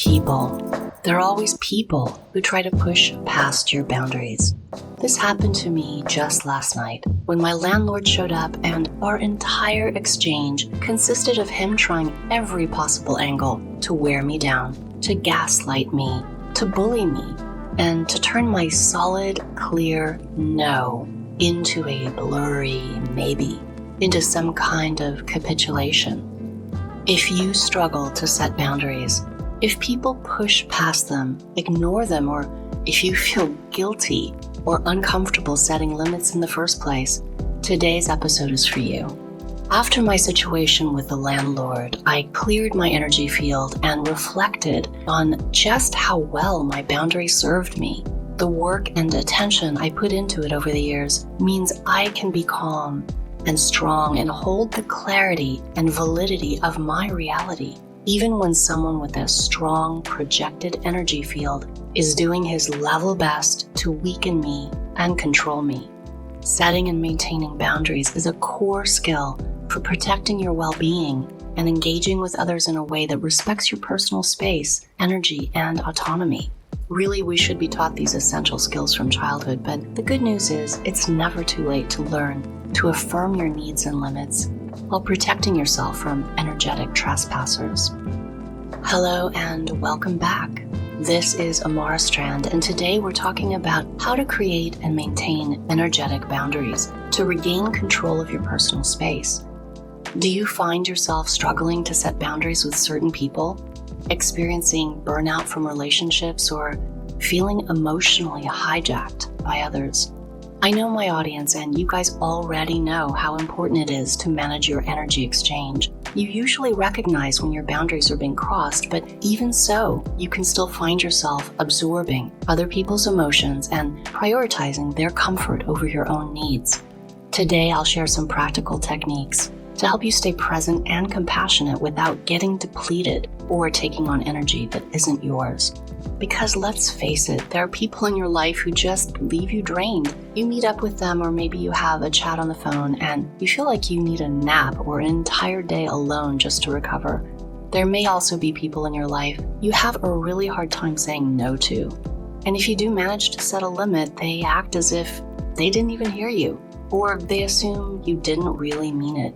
People. There are always people who try to push past your boundaries. This happened to me just last night when my landlord showed up, and our entire exchange consisted of him trying every possible angle to wear me down, to gaslight me, to bully me, and to turn my solid, clear no into a blurry maybe, into some kind of capitulation. If you struggle to set boundaries, if people push past them, ignore them, or if you feel guilty or uncomfortable setting limits in the first place, today's episode is for you. After my situation with the landlord, I cleared my energy field and reflected on just how well my boundaries served me. The work and attention I put into it over the years means I can be calm and strong and hold the clarity and validity of my reality, even when someone with a strong projected energy field is doing his level best to weaken me and control me. Setting and maintaining boundaries is a core skill for protecting your well-being and engaging with others in a way that respects your personal space, energy, and autonomy. Really, we should be taught these essential skills from childhood, but the good news is it's never too late to learn to affirm your needs and limits while protecting yourself from energetic trespassers. Hello and welcome back. This is Amara Strand, and today we're talking about how to create and maintain energetic boundaries to regain control of your personal space. Do you find yourself struggling to set boundaries with certain people, experiencing burnout from relationships, or feeling emotionally hijacked by others? I know my audience, and you guys already know how important it is to manage your energy exchange. You usually recognize when your boundaries are being crossed, but even so, you can still find yourself absorbing other people's emotions and prioritizing their comfort over your own needs. Today, I'll share some practical techniques to help you stay present and compassionate without getting depleted or taking on energy that isn't yours. Because let's face it, there are people in your life who just leave you drained. You meet up with them, or maybe you have a chat on the phone and you feel like you need a nap or an entire day alone just to recover. There may also be people in your life you have a really hard time saying no to. And if you do manage to set a limit, they act as if they didn't even hear you, or they assume you didn't really mean it,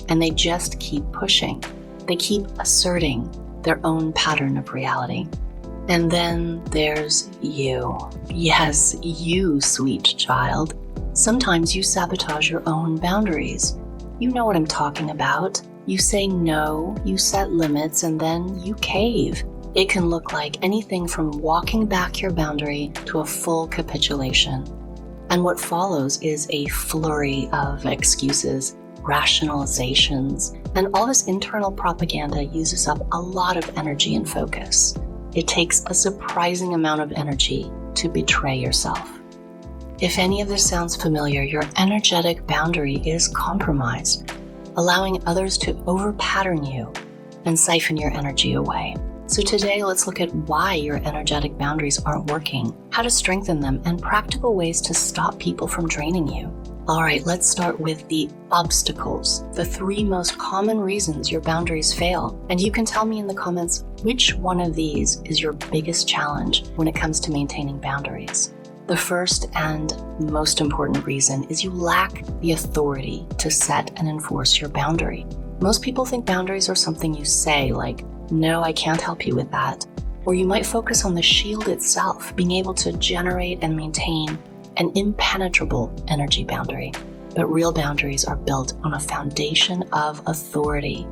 and they just keep pushing. They keep asserting their own pattern of reality. And then there's you. Yes, you, sweet child. Sometimes you sabotage your own boundaries. You know what I'm talking about. You say no, you set limits, and then you cave. It can look like anything from walking back your boundary to a full capitulation. And what follows is a flurry of excuses, rationalizations, and all this internal propaganda uses up a lot of energy and focus. It takes a surprising amount of energy to betray yourself. If any of this sounds familiar, your energetic boundary is compromised, allowing others to over-pattern you and siphon your energy away. So today, let's look at why your energetic boundaries aren't working, how to strengthen them, and practical ways to stop people from draining you. All right, let's start with the obstacles, the 3 most common reasons your boundaries fail. And you can tell me in the comments which one of these is your biggest challenge when it comes to maintaining boundaries. The first and most important reason is you lack the authority to set and enforce your boundary. Most people think boundaries are something you say, like, no, I can't help you with that. Or you might focus on the shield itself, being able to generate and maintain an impenetrable energy boundary. But real boundaries are built on a foundation of authority.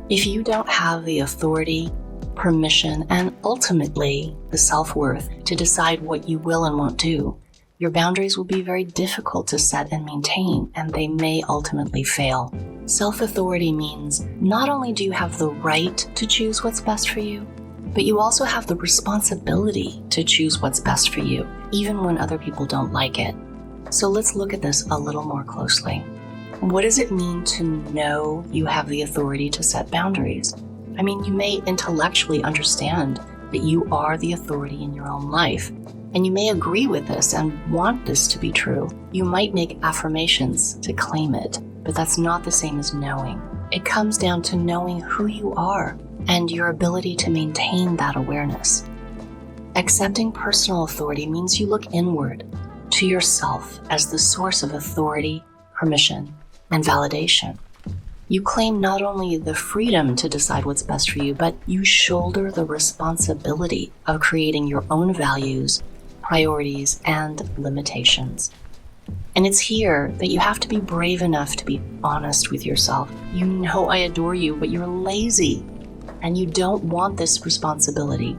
If you don't have the authority, permission, and ultimately the self-worth to decide what you will and won't do, your boundaries will be very difficult to set and maintain, and they may ultimately fail. Self-authority means not only do you have the right to choose what's best for you, but you also have the responsibility to choose what's best for you, even when other people don't like it. So let's look at this a little more closely. What does it mean to know you have the authority to set boundaries? I mean, you may intellectually understand that you are the authority in your own life, and you may agree with this and want this to be true. You might make affirmations to claim it, but that's not the same as knowing. It comes down to knowing who you are and your ability to maintain that awareness. Accepting personal authority means you look inward to yourself as the source of authority, permission, and validation. You claim not only the freedom to decide what's best for you, but you shoulder the responsibility of creating your own values, priorities, and limitations. And it's here that you have to be brave enough to be honest with yourself. You know I adore you, but you're lazy, and you don't want this responsibility.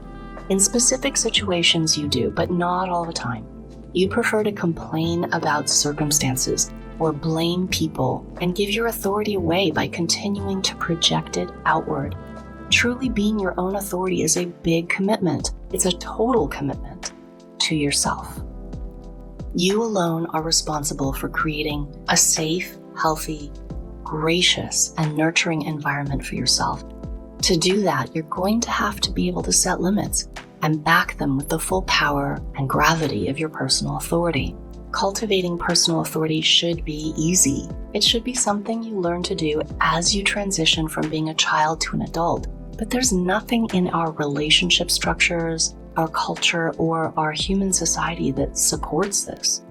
In specific situations you do, but not all the time. You prefer to complain about circumstances or blame people and give your authority away by continuing to project it outward. Truly being your own authority is a big commitment. It's a total commitment to yourself. You alone are responsible for creating a safe, healthy, gracious, and nurturing environment for yourself. To do that, you're going to have to be able to set limits and back them with the full power and gravity of your personal authority. Cultivating personal authority should be easy. It should be something you learn to do as you transition from being a child to an adult. But there's nothing in our relationship structures, our culture, or our human society that supports this.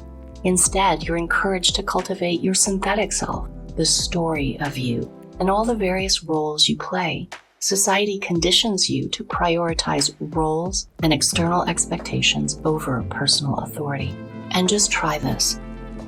Instead, you're encouraged to cultivate your synthetic self, the story of you, and all the various roles you play. Society conditions you to prioritize roles and external expectations over personal authority. And just try this.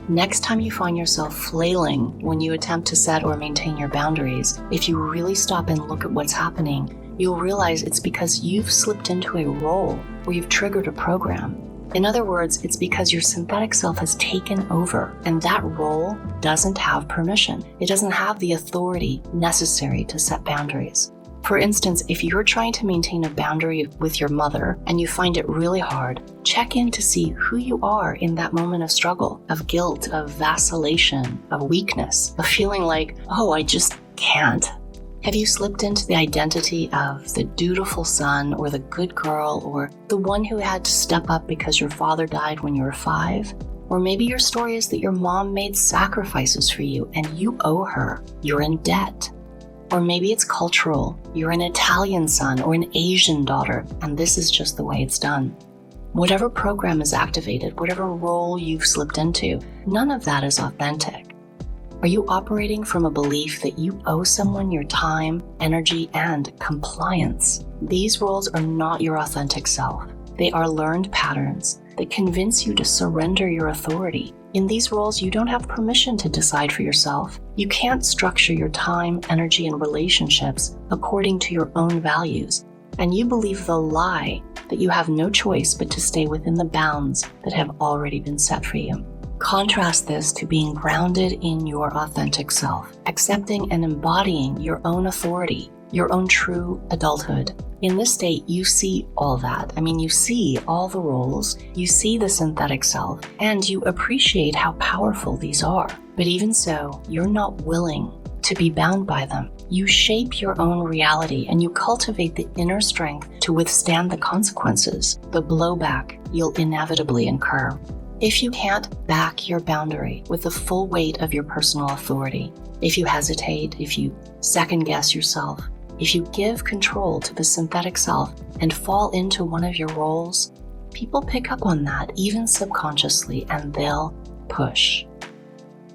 Next time you find yourself flailing when you attempt to set or maintain your boundaries, if you really stop and look at what's happening, you'll realize it's because you've slipped into a role or you've triggered a program. In other words, it's because your synthetic self has taken over, and that role doesn't have permission. It doesn't have the authority necessary to set boundaries. For instance, if you're trying to maintain a boundary with your mother and you find it really hard, check in to see who you are in that moment of struggle, of guilt, of vacillation, of weakness, of feeling like, oh, I just can't. Have you slipped into the identity of the dutiful son or the good girl or the one who had to step up because your father died when you were 5? Or maybe your story is that your mom made sacrifices for you and you owe her. You're in debt. Or maybe it's cultural. You're an Italian son or an Asian daughter, and this is just the way it's done. Whatever program is activated, whatever role you've slipped into, none of that is authentic. Are you operating from a belief that you owe someone your time, energy, and compliance? These roles are not your authentic self. They are learned patterns that convince you to surrender your authority. In these roles, you don't have permission to decide for yourself. You can't structure your time, energy, and relationships according to your own values. And you believe the lie that you have no choice but to stay within the bounds that have already been set for you. Contrast this to being grounded in your authentic self, accepting and embodying your own authority, your own true adulthood. In this state, you see all that. You see all the roles, you see the synthetic self, and you appreciate how powerful these are. But even so, you're not willing to be bound by them. You shape your own reality and you cultivate the inner strength to withstand the consequences, the blowback you'll inevitably incur. If you can't back your boundary with the full weight of your personal authority, if you hesitate, if you second guess yourself, if you give control to the synthetic self and fall into one of your roles, people pick up on that, even subconsciously, and they'll push.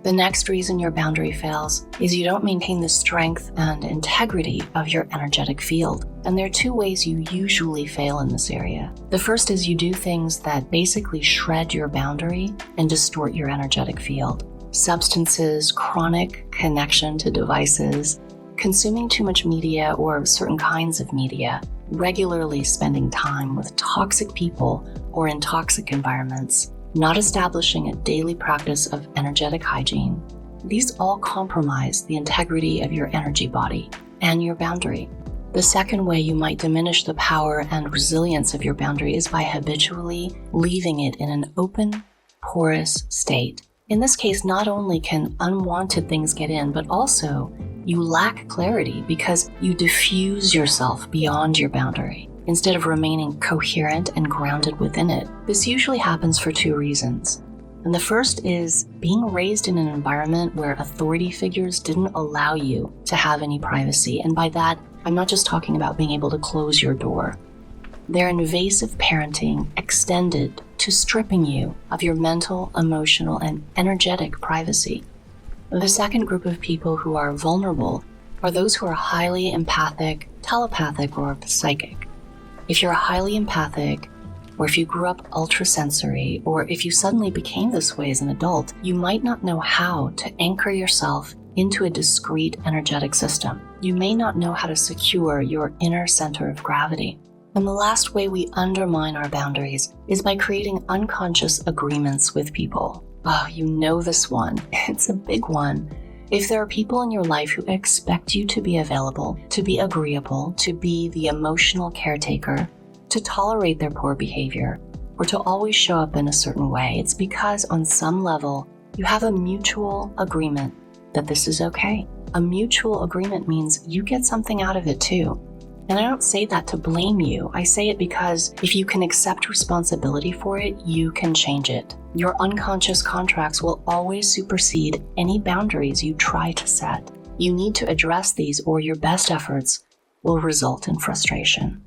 The next reason your boundary fails is you don't maintain the strength and integrity of your energetic field. And there are 2 ways you usually fail in this area. The first is you do things that basically shred your boundary and distort your energetic field. Substances, chronic connection to devices, consuming too much media or certain kinds of media, regularly spending time with toxic people or in toxic environments, not establishing a daily practice of energetic hygiene. These all compromise the integrity of your energy body and your boundary. The second way you might diminish the power and resilience of your boundary is by habitually leaving it in an open, porous state. In this case, not only can unwanted things get in, but also you lack clarity because you diffuse yourself beyond your boundary instead of remaining coherent and grounded within it. This usually happens for 2 reasons. And the first is being raised in an environment where authority figures didn't allow you to have any privacy. And by that, I'm not just talking about being able to close your door. Their invasive parenting extended to stripping you of your mental, emotional, and energetic privacy. The second group of people who are vulnerable are those who are highly empathic, telepathic, or psychic. If you're highly empathic, or if you grew up ultrasensory, or if you suddenly became this way as an adult, you might not know how to anchor yourself into a discrete energetic system. You may not know how to secure your inner center of gravity. And the last way we undermine our boundaries is by creating unconscious agreements with people. Oh, you know this one. It's a big one. If there are people in your life who expect you to be available, to be agreeable, to be the emotional caretaker, to tolerate their poor behavior, or to always show up in a certain way, it's because on some level, you have a mutual agreement that this is okay. A mutual agreement means you get something out of it too. And I don't say that to blame you. I say it because if you can accept responsibility for it, you can change it. Your unconscious contracts will always supersede any boundaries you try to set. You need to address these, or your best efforts will result in frustration.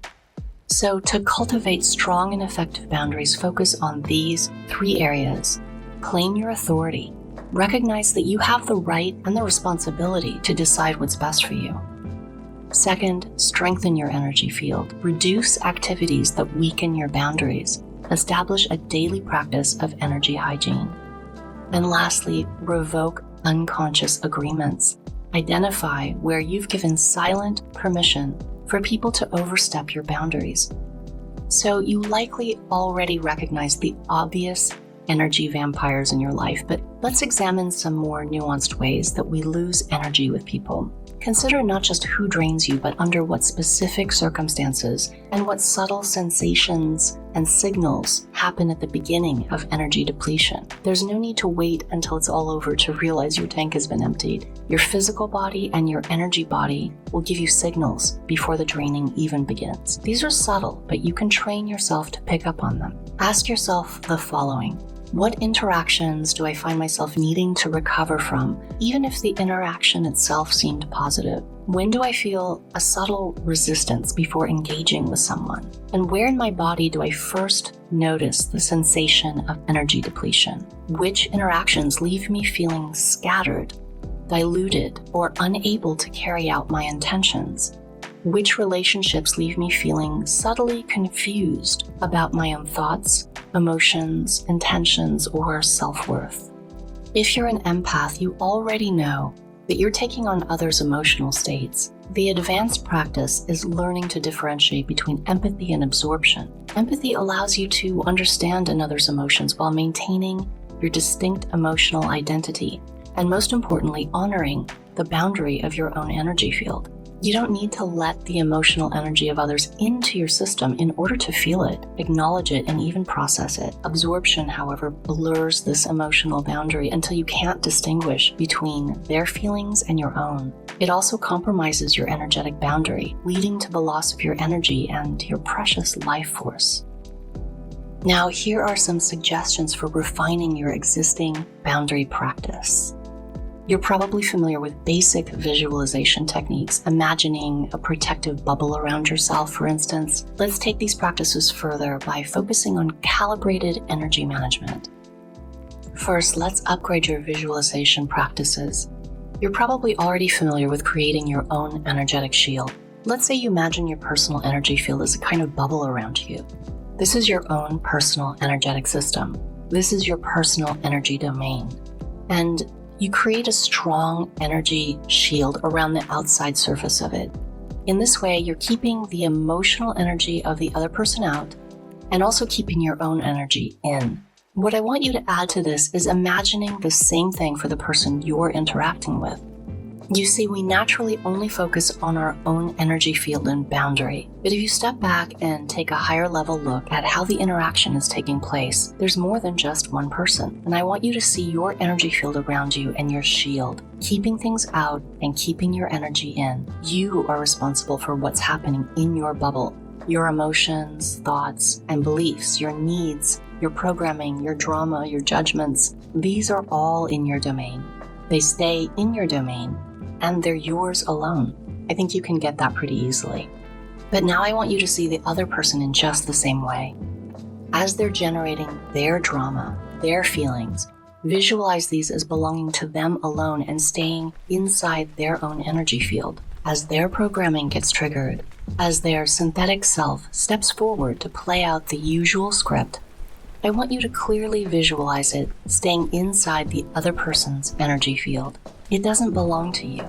So to cultivate strong and effective boundaries, focus on these 3 areas. Claim your authority. Recognize that you have the right and the responsibility to decide what's best for you. Second, strengthen your energy field. Reduce activities that weaken your boundaries. Establish a daily practice of energy hygiene. And lastly, revoke unconscious agreements. Identify where you've given silent permission for people to overstep your boundaries. So you likely already recognize the obvious energy vampires in your life, but let's examine some more nuanced ways that we lose energy with people. Consider not just who drains you, but under what specific circumstances and what subtle sensations and signals happen at the beginning of energy depletion. There's no need to wait until it's all over to realize your tank has been emptied. Your physical body and your energy body will give you signals before the draining even begins. These are subtle, but you can train yourself to pick up on them. Ask yourself the following. What interactions do I find myself needing to recover from, even if the interaction itself seemed positive? When do I feel a subtle resistance before engaging with someone? And where in my body do I first notice the sensation of energy depletion? Which interactions leave me feeling scattered, diluted, or unable to carry out my intentions? Which relationships leave me feeling subtly confused about my own thoughts, emotions, intentions, or self-worth? If you're an empath, you already know that you're taking on others' emotional states. The advanced practice is learning to differentiate between empathy and absorption. Empathy allows you to understand another's emotions while maintaining your distinct emotional identity, and most importantly, honoring the boundary of your own energy field. You don't need to let the emotional energy of others into your system in order to feel it, acknowledge it, and even process it. Absorption, however, blurs this emotional boundary until you can't distinguish between their feelings and your own. It also compromises your energetic boundary, leading to the loss of your energy and your precious life force. Now, here are some suggestions for refining your existing boundary practice. You're probably familiar with basic visualization techniques, imagining a protective bubble around yourself, for instance. Let's take these practices further by focusing on calibrated energy management. First, let's upgrade your visualization practices. You're probably already familiar with creating your own energetic shield. Let's say you imagine your personal energy field as a kind of bubble around you. This is your own personal energetic system. This is your personal energy domain. And you create a strong energy shield around the outside surface of it. In this way, you're keeping the emotional energy of the other person out and also keeping your own energy in. What I want you to add to this is imagining the same thing for the person you're interacting with. You see, we naturally only focus on our own energy field and boundary. But if you step back and take a higher level look at how the interaction is taking place, there's more than just one person. And I want you to see your energy field around you and your shield, keeping things out and keeping your energy in. You are responsible for what's happening in your bubble. Your emotions, thoughts, and beliefs, your needs, your programming, your drama, your judgments, these are all in your domain. They stay in your domain, and they're yours alone. I think you can get that pretty easily. But now I want you to see the other person in just the same way. As they're generating their drama, their feelings, visualize these as belonging to them alone and staying inside their own energy field. As their programming gets triggered, as their synthetic self steps forward to play out the usual script, I want you to clearly visualize it staying inside the other person's energy field. It doesn't belong to you.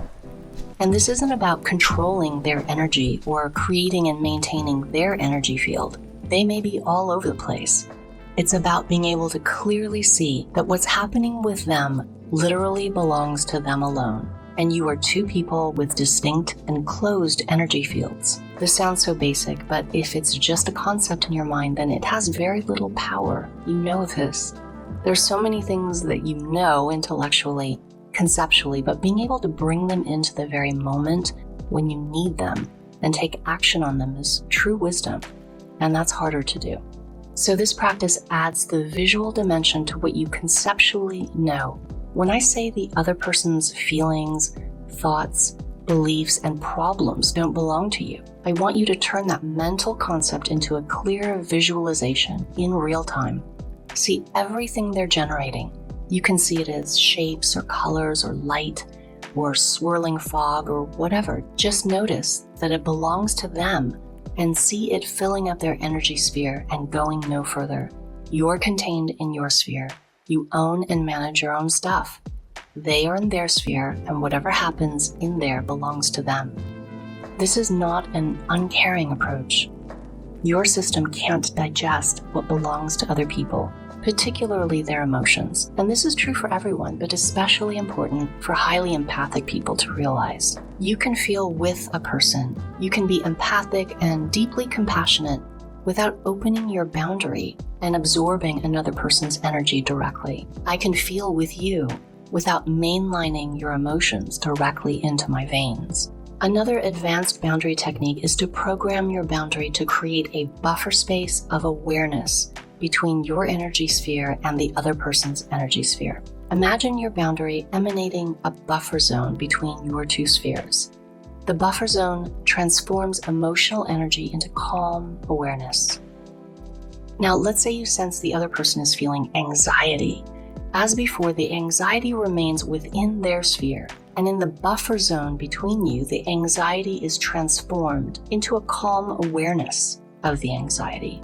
And this isn't about controlling their energy or creating and maintaining their energy field. They may be all over the place. It's about being able to clearly see that what's happening with them literally belongs to them alone. And you are two people with distinct and closed energy fields. This sounds so basic, but if it's just a concept in your mind, then it has very little power. You know this. There's so many things that you know intellectually, conceptually, but being able to bring them into the very moment when you need them and take action on them is true wisdom, and that's harder to do. So this practice adds the visual dimension to what you conceptually know. When I say the other person's feelings, thoughts, beliefs, and problems don't belong to you, I want you to turn that mental concept into a clear visualization in real time. See everything they're generating. You can see it as shapes or colors or light or swirling fog or whatever. Just notice that it belongs to them and see it filling up their energy sphere and going no further. You're contained in your sphere. You own and manage your own stuff. They are in their sphere, and whatever happens in there belongs to them. This is not an uncaring approach. Your system can't digest what belongs to other people, particularly their emotions. And this is true for everyone, but especially important for highly empathic people to realize. You can feel with a person. You can be empathic and deeply compassionate without opening your boundary and absorbing another person's energy directly. I can feel with you without mainlining your emotions directly into my veins. Another advanced boundary technique is to program your boundary to create a buffer space of awareness between your energy sphere and the other person's energy sphere. Imagine your boundary emanating a buffer zone between your two spheres. The buffer zone transforms emotional energy into calm awareness. Now, let's say you sense the other person is feeling anxiety. As before, the anxiety remains within their sphere, and in the buffer zone between you, the anxiety is transformed into a calm awareness of the anxiety.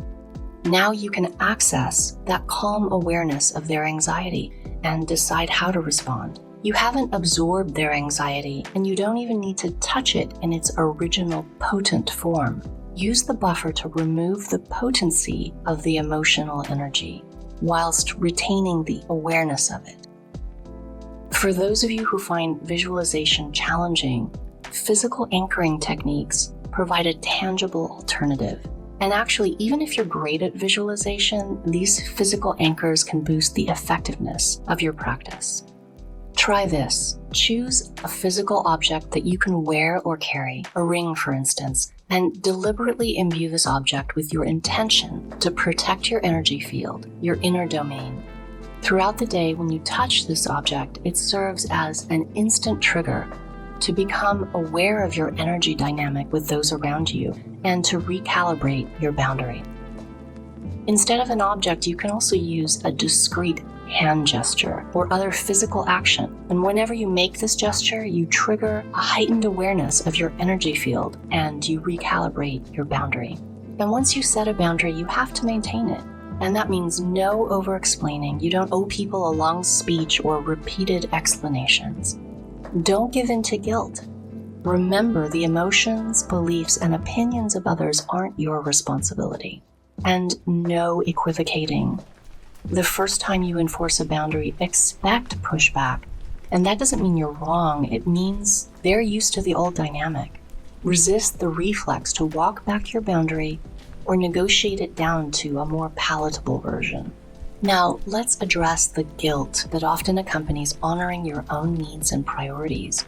Now you can access that calm awareness of their anxiety and decide how to respond. You haven't absorbed their anxiety, and you don't even need to touch it in its original potent form. Use the buffer to remove the potency of the emotional energy, whilst retaining the awareness of it. For those of you who find visualization challenging, physical anchoring techniques provide a tangible alternative. And actually, even if you're great at visualization, these physical anchors can boost the effectiveness of your practice. Try this. Choose a physical object that you can wear or carry, a ring for instance, and deliberately imbue this object with your intention to protect your energy field, your inner domain. Throughout the day, when you touch this object, it serves as an instant trigger to become aware of your energy dynamic with those around you and to recalibrate your boundary. Instead of an object, you can also use a discrete hand gesture or other physical action. And whenever you make this gesture, you trigger a heightened awareness of your energy field and you recalibrate your boundary. And once you set a boundary, you have to maintain it. And that means no over-explaining. You don't owe people a long speech or repeated explanations. Don't give in to guilt. Remember, the emotions, beliefs, and opinions of others aren't your responsibility. And no equivocating. The first time you enforce a boundary, expect pushback. And that doesn't mean you're wrong. It means they're used to the old dynamic. Resist the reflex to walk back your boundary or negotiate it down to a more palatable version. Now, let's address the guilt that often accompanies honoring your own needs and priorities.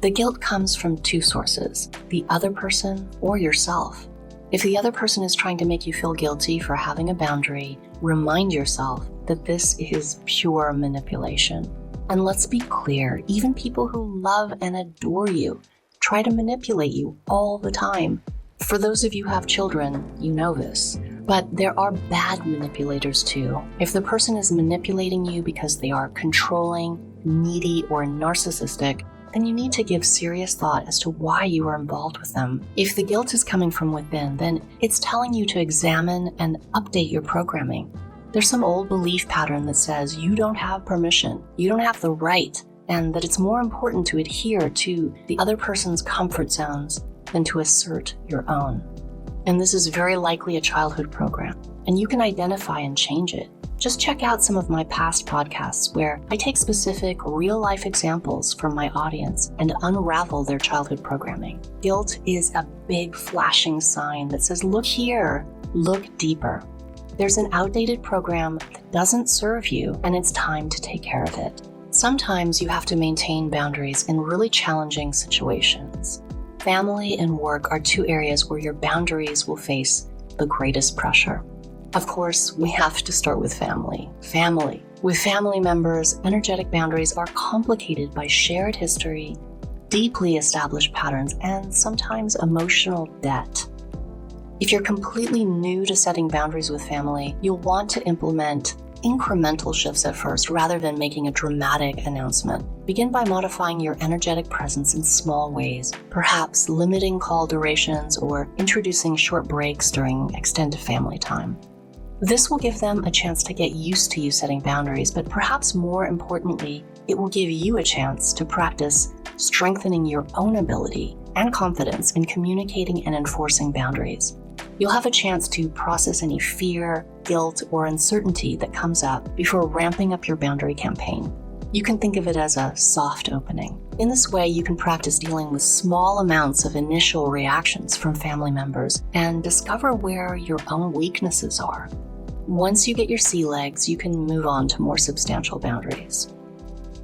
The guilt comes from two sources, the other person or yourself. If the other person is trying to make you feel guilty for having a boundary, remind yourself that this is pure manipulation. And let's be clear, even people who love and adore you try to manipulate you all the time. For those of you who have children, you know this. But there are bad manipulators too. If the person is manipulating you because they are controlling, needy, or narcissistic, then you need to give serious thought as to why you are involved with them. If the guilt is coming from within, then it's telling you to examine and update your programming. There's some old belief pattern that says you don't have permission, you don't have the right, and that it's more important to adhere to the other person's comfort zones than to assert your own. And this is very likely a childhood program, and you can identify and change it. Just check out some of my past podcasts where I take specific real-life examples from my audience and unravel their childhood programming. Guilt is a big flashing sign that says, look here, look deeper. There's an outdated program that doesn't serve you, and it's time to take care of it. Sometimes you have to maintain boundaries in really challenging situations. Family and work are two areas where your boundaries will face the greatest pressure. Of course, we have to start with family. With family members, energetic boundaries are complicated by shared history, deeply established patterns, and sometimes emotional debt. If you're completely new to setting boundaries with family, you'll want to implement incremental shifts at first rather than making a dramatic announcement. Begin by modifying your energetic presence in small ways, perhaps limiting call durations or introducing short breaks during extended family time. This will give them a chance to get used to you setting boundaries, but perhaps more importantly, it will give you a chance to practice strengthening your own ability and confidence in communicating and enforcing boundaries. You'll have a chance to process any fear, guilt, or uncertainty that comes up before ramping up your boundary campaign. You can think of it as a soft opening. In this way, you can practice dealing with small amounts of initial reactions from family members and discover where your own weaknesses are. Once you get your sea legs, you can move on to more substantial boundaries.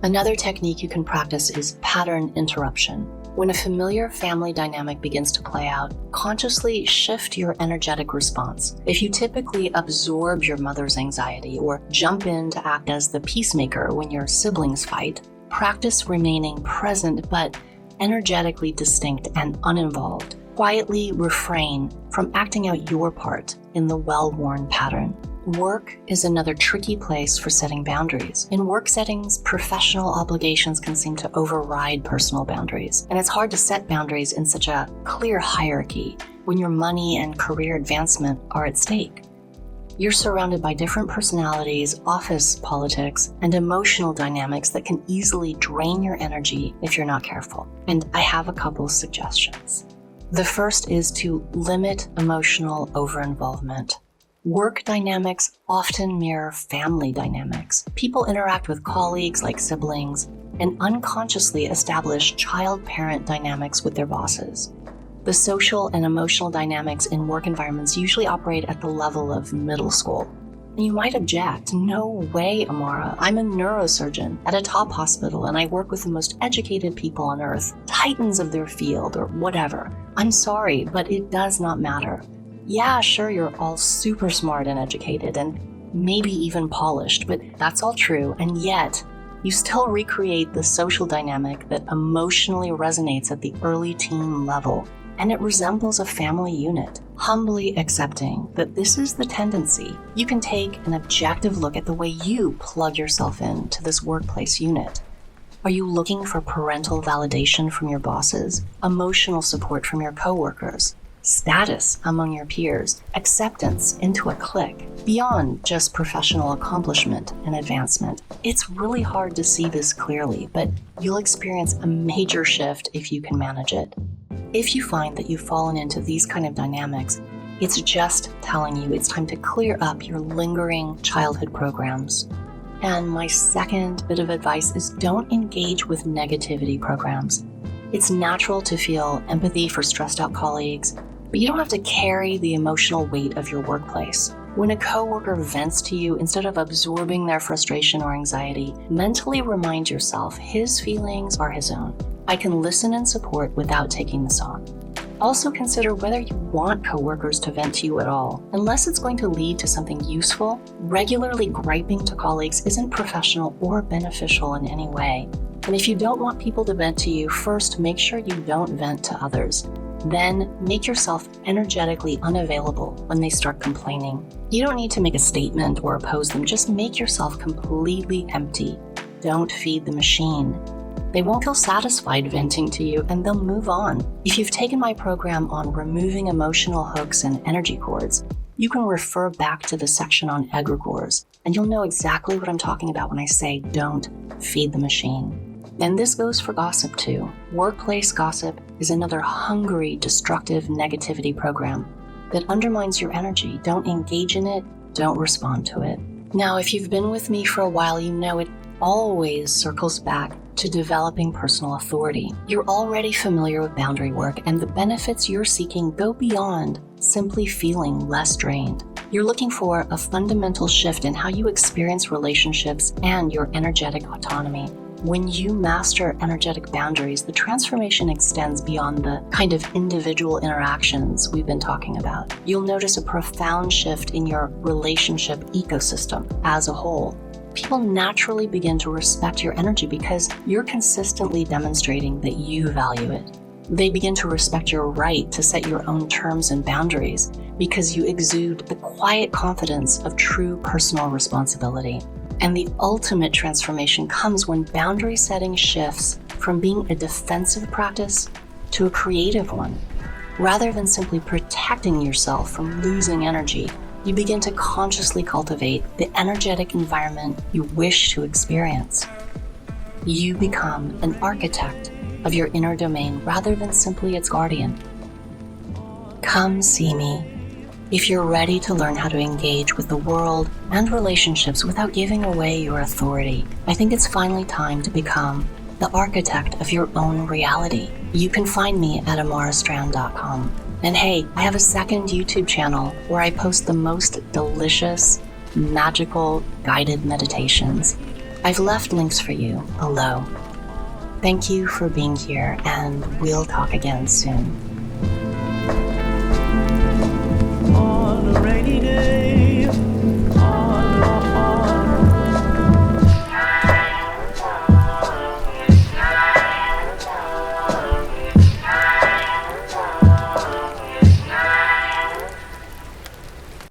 Another technique you can practice is pattern interruption. When a familiar family dynamic begins to play out, consciously shift your energetic response. If you typically absorb your mother's anxiety or jump in to act as the peacemaker when your siblings fight, practice remaining present but energetically distinct and uninvolved. Quietly refrain from acting out your part in the well-worn pattern. Work is another tricky place for setting boundaries. In work settings, professional obligations can seem to override personal boundaries, and it's hard to set boundaries in such a clear hierarchy when your money and career advancement are at stake. You're surrounded by different personalities, office politics, and emotional dynamics that can easily drain your energy if you're not careful. And I have a couple suggestions. The first is to limit emotional overinvolvement. Work dynamics often mirror family dynamics. People interact with colleagues like siblings and unconsciously establish child-parent dynamics with their bosses. The social and emotional dynamics in work environments usually operate at the level of middle school. And you might object, no way, Amara. I'm a neurosurgeon at a top hospital and I work with the most educated people on earth, titans of their field or whatever. I'm sorry, but it does not matter. Yeah, sure, you're all super smart and educated and maybe even polished, but that's all true. And yet, you still recreate the social dynamic that emotionally resonates at the early teen level, and it resembles a family unit. Humbly accepting that this is the tendency, you can take an objective look at the way you plug yourself into this workplace unit. Are you looking for parental validation from your bosses, emotional support from your coworkers, status among your peers, acceptance into a clique, beyond just professional accomplishment and advancement? It's really hard to see this clearly, but you'll experience a major shift if you can manage it. If you find that you've fallen into these kind of dynamics, it's just telling you it's time to clear up your lingering childhood programs. And my second bit of advice is don't engage with negativity programs. It's natural to feel empathy for stressed out colleagues, but you don't have to carry the emotional weight of your workplace. When a coworker vents to you, instead of absorbing their frustration or anxiety, mentally remind yourself his feelings are his own. I can listen and support without taking this on. Also consider whether you want coworkers to vent to you at all. Unless it's going to lead to something useful, regularly griping to colleagues isn't professional or beneficial in any way. And if you don't want people to vent to you, first make sure you don't vent to others. Then make yourself energetically unavailable when they start complaining. You don't need to make a statement or oppose them, just make yourself completely empty. Don't feed the machine. They won't feel satisfied venting to you and they'll move on. If you've taken my program on removing emotional hooks and energy cords, you can refer back to the section on egregores, and you'll know exactly what I'm talking about when I say don't feed the machine. And this goes for gossip too. Workplace gossip is another hungry, destructive negativity program that undermines your energy. Don't engage in it, don't respond to it. Now, if you've been with me for a while, you know it always circles back to developing personal authority. You're already familiar with boundary work, and the benefits you're seeking go beyond simply feeling less drained. You're looking for a fundamental shift in how you experience relationships and your energetic autonomy. When you master energetic boundaries, the transformation extends beyond the kind of individual interactions we've been talking about. You'll notice a profound shift in your relationship ecosystem as a whole. People naturally begin to respect your energy because you're consistently demonstrating that you value it. They begin to respect your right to set your own terms and boundaries because you exude the quiet confidence of true personal responsibility. And the ultimate transformation comes when boundary setting shifts from being a defensive practice to a creative one. Rather than simply protecting yourself from losing energy, you begin to consciously cultivate the energetic environment you wish to experience. You become an architect of your inner domain rather than simply its guardian. Come see me if you're ready to learn how to engage with the world and relationships without giving away your authority. I think it's finally time to become the architect of your own reality. You can find me at amarastrand.com. And hey, I have a second YouTube channel where I post the most delicious, magical, guided meditations. I've left links for you below. Thank you for being here, and we'll talk again soon.